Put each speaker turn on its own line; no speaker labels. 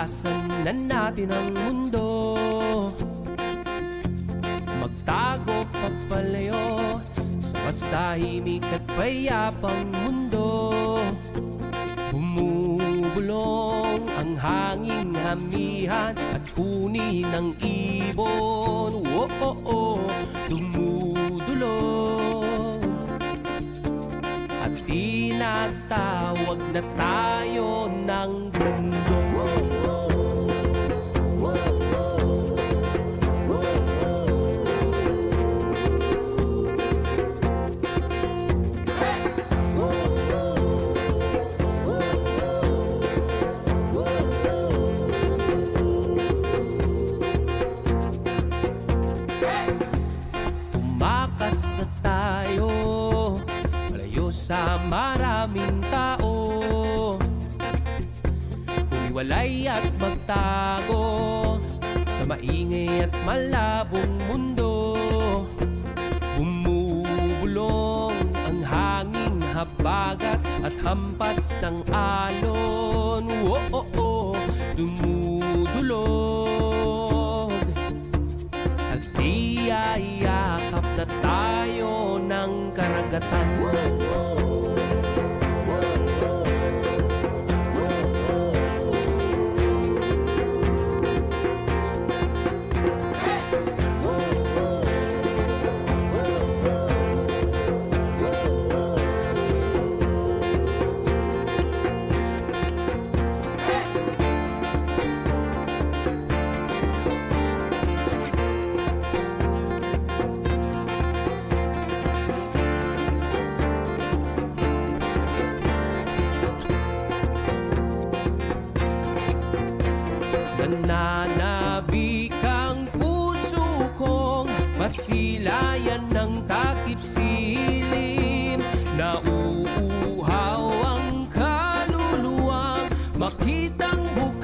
Labasan na natin ang mundo, magtago papalayo sa mas tahimik at payapang mundo. Bumubulong ang hanging hamihan at huni ng ibon. Dumudulong at tinatawag na tayo ng mundo. Tumakas na tayo malayo sa maraming tao, humiwalay at magtago sa maingay at malabong mundo. Bumubulong ang hanging habagat at hampas ng alon. Dumudulog at iyayakap na tayo ng karagatan. Nananabik ang puso kong masilayan ng takip silim. Nauuhaw ang kaluluwang makitang bugay